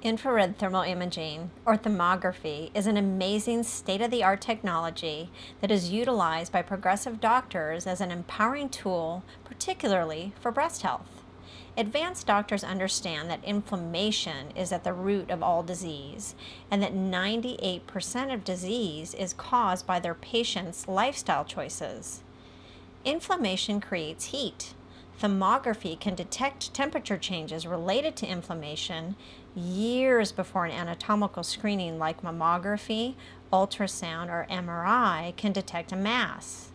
Infrared thermal imaging, or thermography, is an amazing state-of-the-art technology that is utilized by progressive doctors as an empowering tool, particularly for breast health. Advanced doctors understand that inflammation is at the root of all disease, and that 98% of disease is caused by their patients' lifestyle choices. Inflammation creates heat. Thermography can detect temperature changes related to inflammation years before an anatomical screening like mammography, ultrasound, or MRI can detect a mass.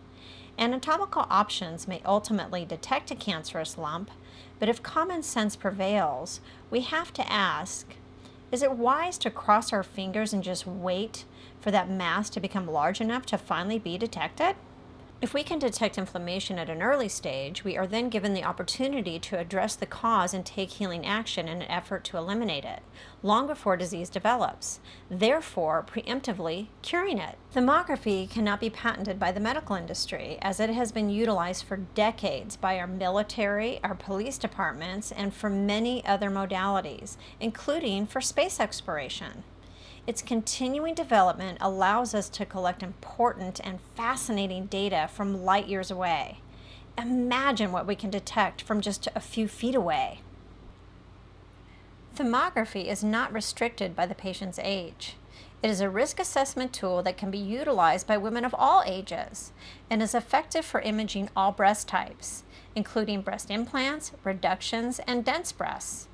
Anatomical options may ultimately detect a cancerous lump, but if common sense prevails, we have to ask, is it wise to cross our fingers and just wait for that mass to become large enough to finally be detected? If we can detect inflammation at an early stage, we are then given the opportunity to address the cause and take healing action in an effort to eliminate it, long before disease develops, therefore preemptively curing it. Thermography cannot be patented by the medical industry, as it has been utilized for decades by our military, our police departments, and for many other modalities, including for space exploration. Its continuing development allows us to collect important and fascinating data from light years away. Imagine what we can detect from just a few feet away. Thermography is not restricted by the patient's age. It is a risk assessment tool that can be utilized by women of all ages and is effective for imaging all breast types, including breast implants, reductions, and dense breasts.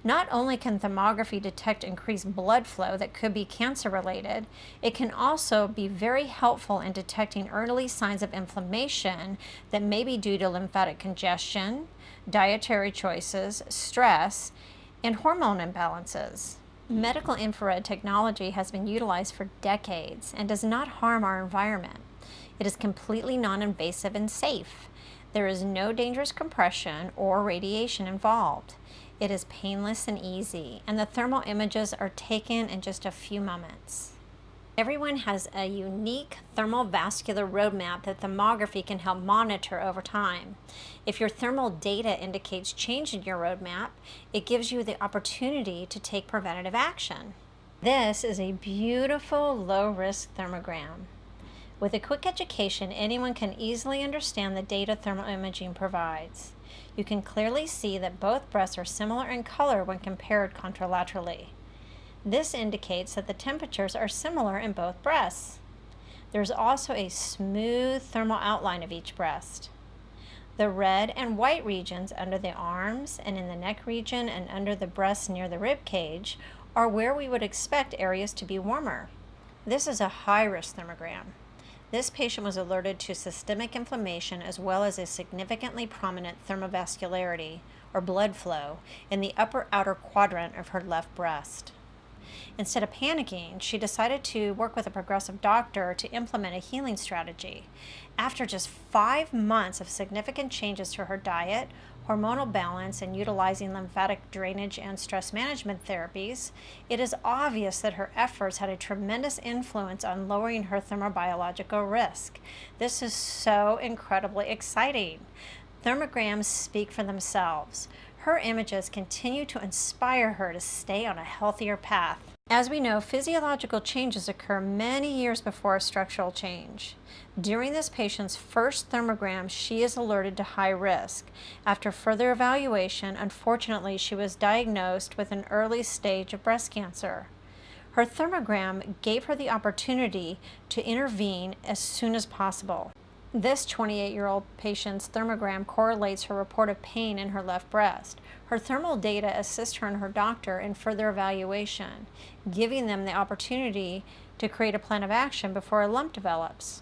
Not only can thermography detect increased blood flow that could be cancer-related, it can also be very helpful in detecting early signs of inflammation that may be due to lymphatic congestion, dietary choices, stress, and hormone imbalances. Medical infrared technology has been utilized for decades and does not harm our environment. It is completely non-invasive and safe. There is no dangerous compression or radiation involved. It is painless and easy, and the thermal images are taken in just a few moments. Everyone has a unique thermal vascular roadmap that thermography can help monitor over time. If your thermal data indicates change in your roadmap, it gives you the opportunity to take preventative action. This is a beautiful low-risk thermogram. With a quick education, anyone can easily understand the data thermal imaging provides. You can clearly see that both breasts are similar in color when compared contralaterally. This indicates that the temperatures are similar in both breasts. There's also a smooth thermal outline of each breast. The red and white regions under the arms and in the neck region and under the breasts near the rib cage are where we would expect areas to be warmer. This is a high-risk thermogram. This patient was alerted to systemic inflammation as well as a significantly prominent thermovascularity, or blood flow, in the upper outer quadrant of her left breast. Instead of panicking, she decided to work with a progressive doctor to implement a healing strategy. After just 5 months of significant changes to her diet, hormonal balance, and utilizing lymphatic drainage and stress management therapies, it is obvious that her efforts had a tremendous influence on lowering her thermobiological risk. This is so incredibly exciting. Thermograms speak for themselves. Her images continue to inspire her to stay on a healthier path. As we know, physiological changes occur many years before a structural change. During this patient's first thermogram, she is alerted to high risk. After further evaluation, unfortunately, she was diagnosed with an early stage of breast cancer. Her thermogram gave her the opportunity to intervene as soon as possible. This 28-year-old patient's thermogram correlates her report of pain in her left breast. Her thermal data assist her and her doctor in further evaluation, giving them the opportunity to create a plan of action before a lump develops.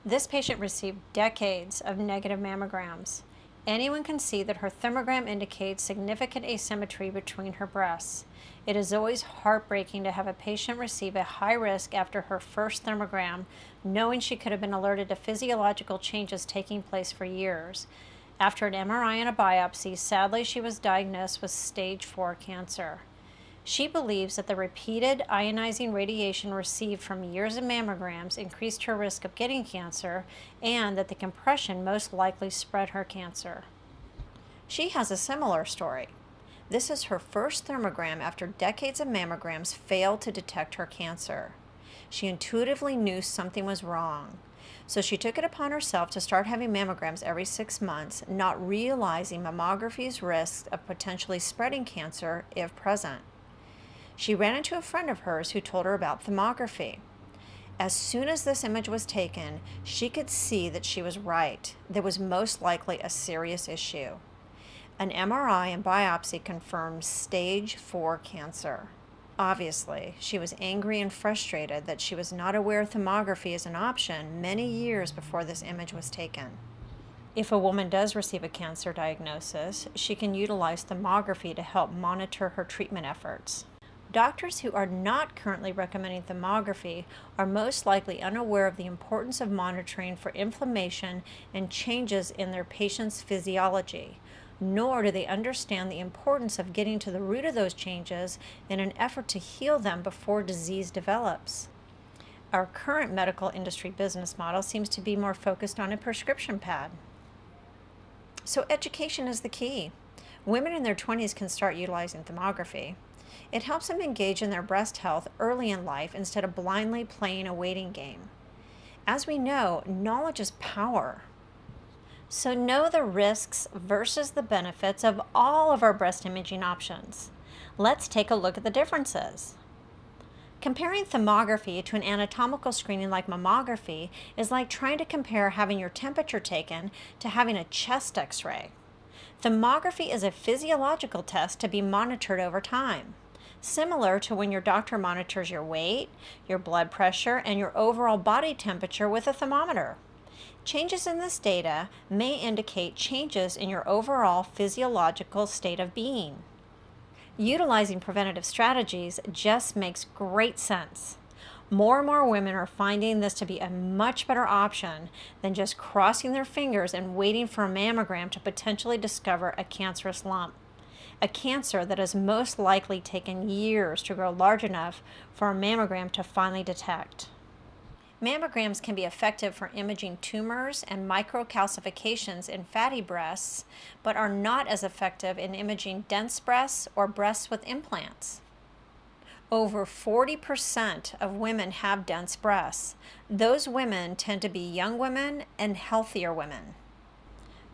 This patient received decades of negative mammograms. Anyone can see that her thermogram indicates significant asymmetry between her breasts. It is always heartbreaking to have a patient receive a high risk after her first thermogram, knowing she could have been alerted to physiological changes taking place for years. After an MRI and a biopsy, sadly, she was diagnosed with stage 4 cancer. She believes that the repeated ionizing radiation received from years of mammograms increased her risk of getting cancer, and that the compression most likely spread her cancer. She has a similar story. This is her first thermogram after decades of mammograms failed to detect her cancer. She intuitively knew something was wrong, so she took it upon herself to start having mammograms every 6 months, not realizing mammography's risk of potentially spreading cancer if present. She ran into a friend of hers who told her about thermography. As soon as this image was taken, she could see that she was right. There was most likely a serious issue. An MRI and biopsy confirmed stage 4 cancer. Obviously, she was angry and frustrated that she was not aware thermography is an option many years before this image was taken. If a woman does receive a cancer diagnosis, she can utilize thermography to help monitor her treatment efforts. Doctors who are not currently recommending thermography are most likely unaware of the importance of monitoring for inflammation and changes in their patient's physiology, nor do they understand the importance of getting to the root of those changes in an effort to heal them before disease develops. Our current medical industry business model seems to be more focused on a prescription pad. So education is the key. Women in their 20s can start utilizing thermography. It helps them engage in their breast health early in life instead of blindly playing a waiting game. As we know, knowledge is power. So know the risks versus the benefits of all of our breast imaging options. Let's take a look at the differences. Comparing thermography to an anatomical screening like mammography is like trying to compare having your temperature taken to having a chest x-ray. Thermography is a physiological test to be monitored over time, similar to when your doctor monitors your weight, your blood pressure, and your overall body temperature with a thermometer. Changes in this data may indicate changes in your overall physiological state of being. Utilizing preventative strategies just makes great sense. More and more women are finding this to be a much better option than just crossing their fingers and waiting for a mammogram to potentially discover a cancerous lump, a cancer that has most likely taken years to grow large enough for a mammogram to finally detect. Mammograms can be effective for imaging tumors and microcalcifications in fatty breasts, but are not as effective in imaging dense breasts or breasts with implants. Over 40% of women have dense breasts. Those women tend to be young women and healthier women.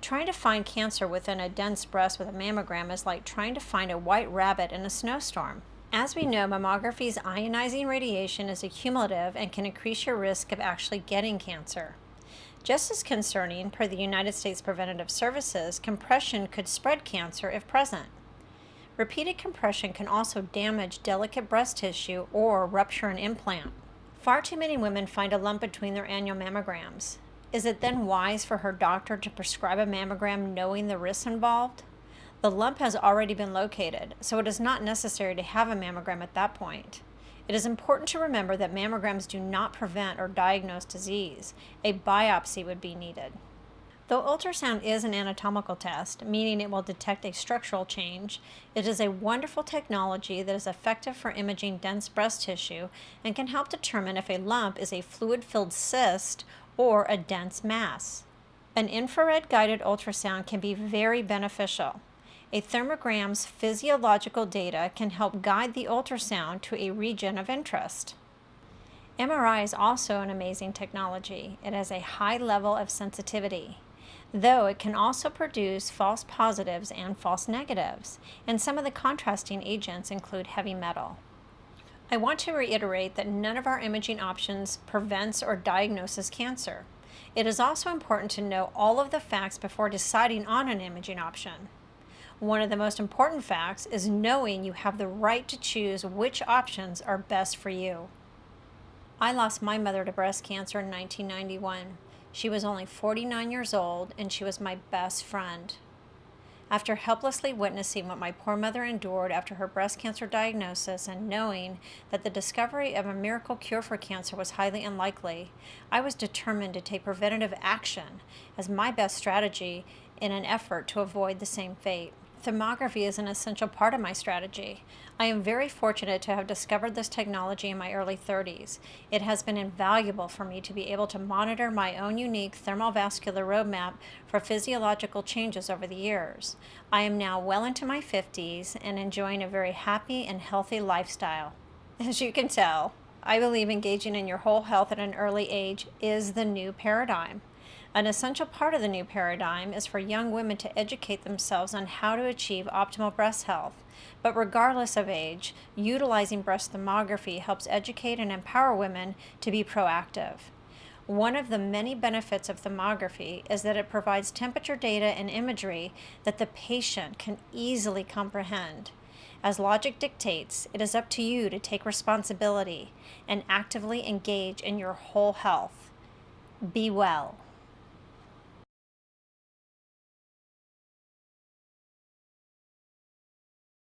Trying to find cancer within a dense breast with a mammogram is like trying to find a white rabbit in a snowstorm. As we know, mammography's ionizing radiation is accumulative and can increase your risk of actually getting cancer. Just as concerning, per the United States Preventive Services, compression could spread cancer if present. Repeated compression can also damage delicate breast tissue or rupture an implant. Far too many women find a lump between their annual mammograms. Is it then wise for her doctor to prescribe a mammogram knowing the risks involved? The lump has already been located, so it is not necessary to have a mammogram at that point. It is important to remember that mammograms do not prevent or diagnose disease. A biopsy would be needed. Though ultrasound is an anatomical test, meaning it will detect a structural change, it is a wonderful technology that is effective for imaging dense breast tissue and can help determine if a lump is a fluid-filled cyst or a dense mass. An infrared-guided ultrasound can be very beneficial. A thermogram's physiological data can help guide the ultrasound to a region of interest. MRI is also an amazing technology. It has a high level of sensitivity, though it can also produce false positives and false negatives, and some of the contrasting agents include heavy metal. I want to reiterate that none of our imaging options prevents or diagnoses cancer. It is also important to know all of the facts before deciding on an imaging option. One of the most important facts is knowing you have the right to choose which options are best for you. I lost my mother to breast cancer in 1991. She was only 49 years old, and she was my best friend. After helplessly witnessing what my poor mother endured after her breast cancer diagnosis and knowing that the discovery of a miracle cure for cancer was highly unlikely, I was determined to take preventative action as my best strategy in an effort to avoid the same fate. Thermography is an essential part of my strategy. I am very fortunate to have discovered this technology in my early 30s. It has been invaluable for me to be able to monitor my own unique thermovascular roadmap for physiological changes over the years. I am now well into my 50s and enjoying a very happy and healthy lifestyle. As you can tell, I believe engaging in your whole health at an early age is the new paradigm. An essential part of the new paradigm is for young women to educate themselves on how to achieve optimal breast health. But regardless of age, utilizing breast thermography helps educate and empower women to be proactive. One of the many benefits of thermography is that it provides temperature data and imagery that the patient can easily comprehend. As logic dictates, it is up to you to take responsibility and actively engage in your whole health. Be well.